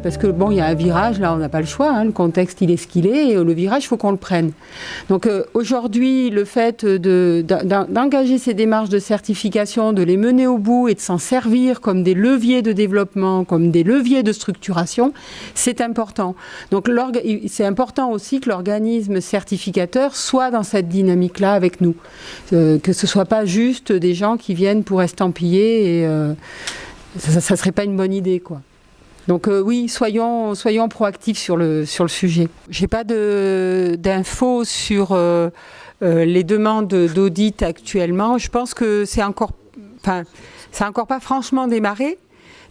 parce que bon, il y a un virage, là on n'a pas le choix, hein, le contexte il est ce qu'il est, et le virage il faut qu'on le prenne. Donc aujourd'hui, le fait d'engager ces démarches de certification, de les mener au bout et de s'en servir comme des leviers de développement, comme des leviers de structuration, c'est important. Donc c'est important aussi que l'organisme certificateur soit dans cette dynamique-là avec nous, que ce ne soit pas juste des gens qui viennent pour estampiller et ça ne serait pas une bonne idée, quoi. Donc oui, soyons proactifs sur le sujet. Je n'ai pas d'infos sur les demandes d'audit actuellement. Je pense que ça n'a encore pas franchement démarré,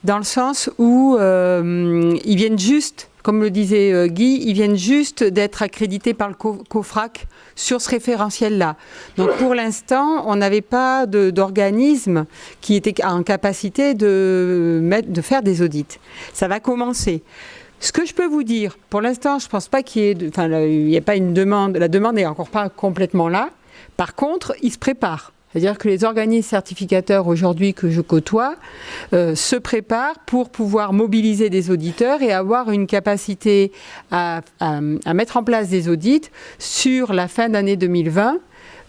dans le sens où ils viennent juste, comme le disait Guy, ils viennent juste d'être accrédités par le COFRAC sur ce référentiel-là. Donc pour l'instant, on n'avait pas d'organisme qui était en capacité de faire des audits. Ça va commencer. Ce que je peux vous dire, pour l'instant, je ne pense pas qu'il y ait pas une demande. La demande n'est encore pas complètement là. Par contre, ils se préparent. C'est-à-dire que les organismes certificateurs aujourd'hui que je côtoie se préparent pour pouvoir mobiliser des auditeurs et avoir une capacité à mettre en place des audits sur la fin d'année 2020.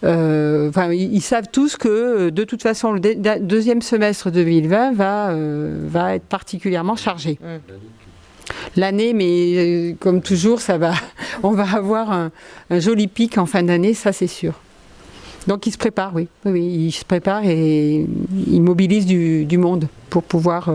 Ils savent tous que de toute façon le deuxième semestre 2020 va être particulièrement chargé. L'année, mais comme toujours, on va avoir un joli pic en fin d'année, ça c'est sûr. Donc ils se préparent, oui, ils se préparent et ils mobilisent du monde pour pouvoir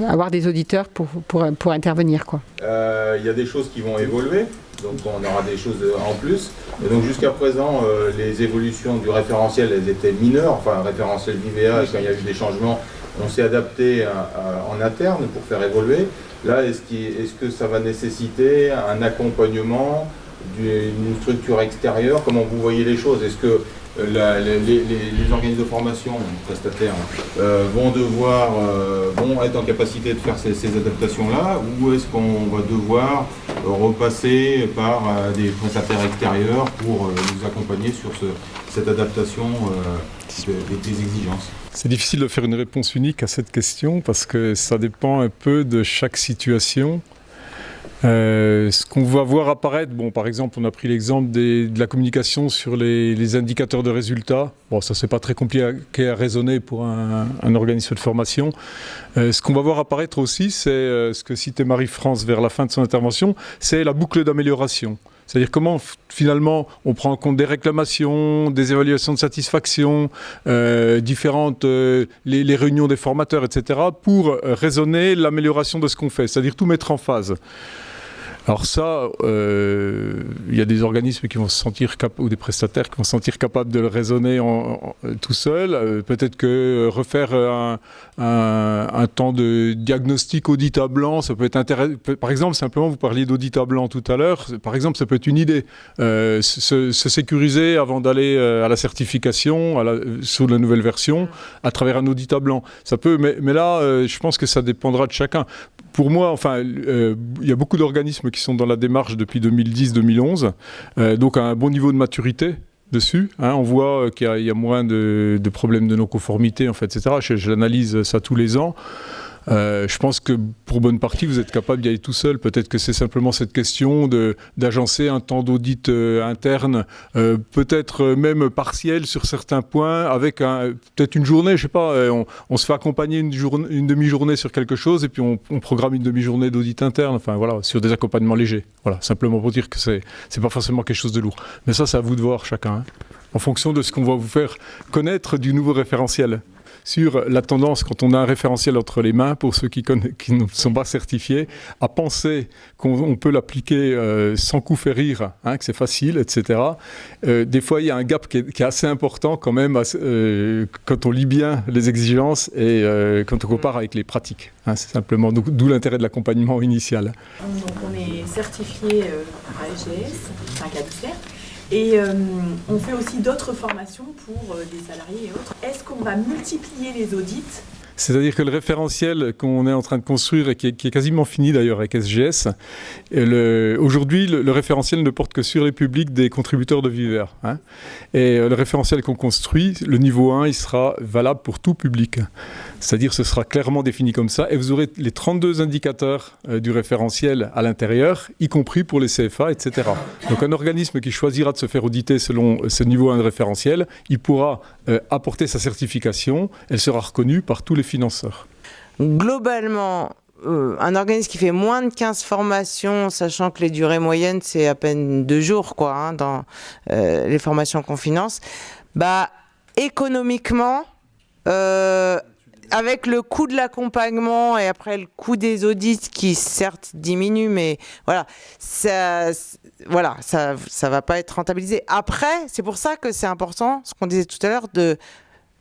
avoir des auditeurs pour intervenir, quoi. Y a des choses qui vont évoluer, donc on aura des choses en plus. Et donc jusqu'à présent, les évolutions du référentiel, elles étaient mineures, enfin référentiel d'IVA, et quand il y a eu des changements, on s'est adapté en interne pour faire évoluer. Là, est-ce que ça va nécessiter un accompagnement d'une structure extérieure? Comment vous voyez les choses? Est-ce que les organismes de formation, les prestataires, vont être en capacité de faire ces adaptations-là, ou est-ce qu'on va devoir repasser par des prestataires extérieurs pour nous accompagner sur cette adaptation des exigences? C'est difficile de faire une réponse unique à cette question parce que ça dépend un peu de chaque situation. Ce qu'on va voir apparaître, par exemple, on a pris l'exemple de la communication sur les indicateurs de résultats. Bon, ça c'est pas très compliqué à raisonner pour un organisme de formation. Ce qu'on va voir apparaître aussi, c'est ce que citait Marie-France vers la fin de son intervention, c'est la boucle d'amélioration. C'est-à-dire comment finalement on prend en compte des réclamations, des évaluations de satisfaction, différentes les réunions des formateurs, etc. pour raisonner l'amélioration de ce qu'on fait, c'est-à-dire tout mettre en phase. Alors ça, il y a des organismes qui vont se sentir ou des prestataires qui vont se sentir capables de le raisonner tout seul. Peut-être que refaire un temps de diagnostic audit à blanc, ça peut être intéressant. Par exemple, simplement, vous parliez d'audit à blanc tout à l'heure. Par exemple, ça peut être une idée. Se sécuriser avant d'aller à la certification sur la nouvelle version à travers un audit à blanc. Ça peut, mais là, je pense que ça dépendra de chacun. Pour moi, il y a beaucoup d'organismes qui sont dans la démarche depuis 2010-2011, donc à un bon niveau de maturité dessus. On voit qu'il y a moins de problèmes de non-conformité, en fait, etc. Je l'analyse ça tous les ans. Je pense que pour bonne partie, vous êtes capable d'y aller tout seul. Peut-être que c'est simplement cette question d'agencer un temps d'audit interne, peut-être même partiel sur certains points, avec peut-être une journée, je sais pas, on se fait accompagner une demi-journée sur quelque chose et puis on programme une demi-journée d'audit interne, enfin voilà, sur des accompagnements légers. Voilà, simplement pour dire que c'est pas forcément quelque chose de lourd. Mais ça, c'est à vous de voir chacun, en fonction de ce qu'on va vous faire connaître du nouveau référentiel. Sur la tendance, quand on a un référentiel entre les mains, pour ceux qui ne sont pas certifiés, à penser qu'on peut l'appliquer sans coup férir, que c'est facile, etc. Des fois, il y a un gap qui est assez important quand même quand on lit bien les exigences et quand on compare avec les pratiques. C'est simplement d'où l'intérêt de l'accompagnement initial. Donc, on est certifié par ASGS, un CADICER. Et on fait aussi d'autres formations pour des salariés et autres. Est-ce qu'on va multiplier les audits C'est-à-dire que le référentiel qu'on est en train de construire et qui est quasiment fini d'ailleurs avec SGS, aujourd'hui le référentiel ne porte que sur les publics des contributeurs de Viver. Hein. Et le référentiel qu'on construit, le niveau 1, il sera valable pour tout public. C'est-à-dire que ce sera clairement défini comme ça et vous aurez les 32 indicateurs du référentiel à l'intérieur, y compris pour les CFA, etc. Donc un organisme qui choisira de se faire auditer selon ce niveau 1 de référentiel, il pourra apporter sa certification, elle sera reconnue par tous les financeurs. Globalement, un organisme qui fait moins de 15 formations, sachant que les durées moyennes, c'est à peine 2 jours quoi, hein, dans les formations qu'on finance, économiquement, avec le coût de l'accompagnement et après le coût des audits qui certes diminue, mais voilà, ça va pas être rentabilisé. Après, c'est pour ça que c'est important, ce qu'on disait tout à l'heure,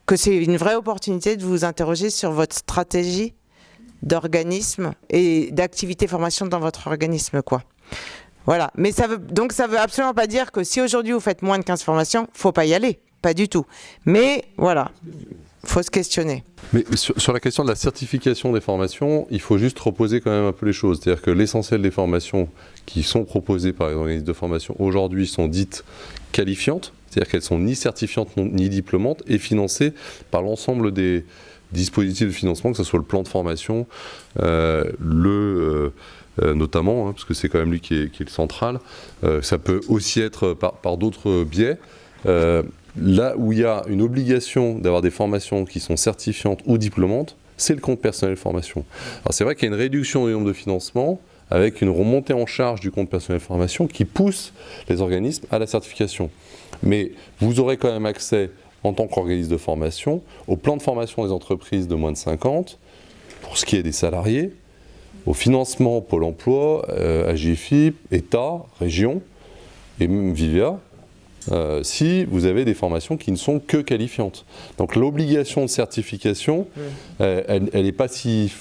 que c'est une vraie opportunité de vous interroger sur votre stratégie d'organisme et d'activité formation dans votre organisme, quoi. Voilà. Mais ça veut absolument pas dire que si aujourd'hui vous faites moins de 15 formations, faut pas y aller. Pas du tout. Mais voilà. Faut se questionner. Mais sur la question de la certification des formations, il faut juste reposer quand même un peu les choses. C'est-à-dire que l'essentiel des formations qui sont proposées par les organismes de formation aujourd'hui sont dites qualifiantes, c'est-à-dire qu'elles sont ni certifiantes ni diplômantes et financées par l'ensemble des dispositifs de financement, que ce soit le plan de formation, notamment, hein, parce que c'est quand même lui qui est le central. Ça peut aussi être par d'autres biais. Là où il y a une obligation d'avoir des formations qui sont certifiantes ou diplômantes, c'est le compte personnel formation. Alors c'est vrai qu'il y a une réduction du nombre de financements avec une remontée en charge du compte personnel formation qui pousse les organismes à la certification. Mais vous aurez quand même accès, en tant qu'organisme de formation, au plan de formation des entreprises de moins de 50, pour ce qui est des salariés, au financement Pôle emploi, AGFIP, État, région, et même Vivea, si vous avez des formations qui ne sont que qualifiantes. Donc l'obligation de certification, elle n'est pas si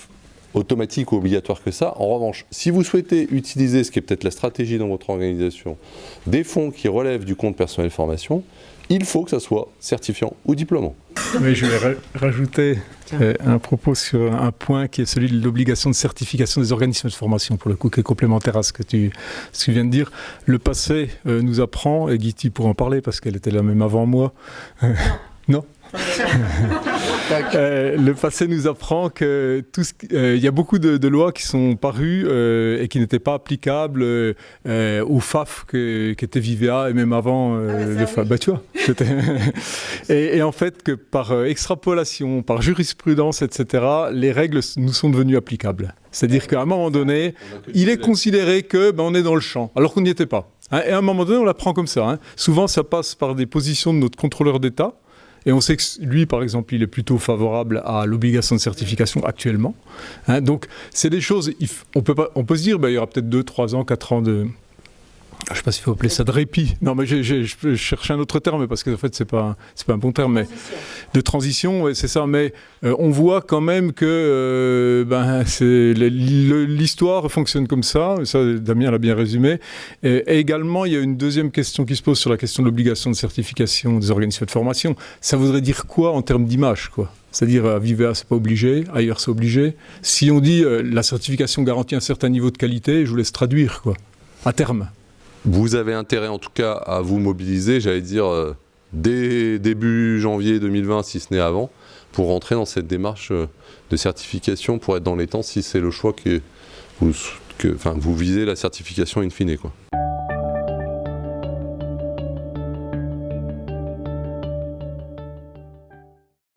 automatique ou obligatoire que ça. En revanche, si vous souhaitez utiliser, ce qui est peut-être la stratégie dans votre organisation, des fonds qui relèvent du compte personnel formation, il faut que ça soit certifiant ou diplômant. Oui, je vais rajouter un propos sur un point qui est celui de l'obligation de certification des organismes de formation, pour le coup, qui est complémentaire à ce que tu viens de dire. Le passé nous apprend, et Guity pourra en parler parce qu'elle était là même avant moi. Non. Le passé nous apprend que y a beaucoup de lois qui sont parues et qui n'étaient pas applicables au FAF qu'était Vivea et même avant le FAF. Bah, tu vois, et en fait que par extrapolation, par jurisprudence, etc., les règles nous sont devenues applicables. C'est-à-dire qu'à un moment donné, il est considéré que on est dans le champ, alors qu'on n'y était pas. Hein, et à un moment donné, on l'apprend comme ça. Hein. Souvent, ça passe par des positions de notre contrôleur d'État. Et on sait que lui, par exemple, il est plutôt favorable à l'obligation de certification actuellement. Hein, donc, c'est des choses, on peut se dire, il y aura peut-être 2, 3 ans, 4 ans de... Je ne sais pas s'il faut appeler ça de répit. Non, mais je cherche un autre terme, parce qu'en fait, c'est pas un bon terme, mais de transition, ouais, c'est ça. Mais on voit quand même que l'histoire fonctionne comme ça. Ça, Damien l'a bien résumé. Et également, il y a une deuxième question qui se pose sur la question de l'obligation de certification des organismes de formation. Ça voudrait dire quoi en termes d'image, quoi ? C'est-à-dire, à Vivea, c'est pas obligé, ailleurs, c'est obligé. Si on dit la certification garantit un certain niveau de qualité, je vous laisse traduire, quoi, à terme. Vous avez intérêt en tout cas à vous mobiliser, j'allais dire, dès début janvier 2020, si ce n'est avant, pour rentrer dans cette démarche de certification, pour être dans les temps, si c'est le choix que vous visez la certification in fine, quoi.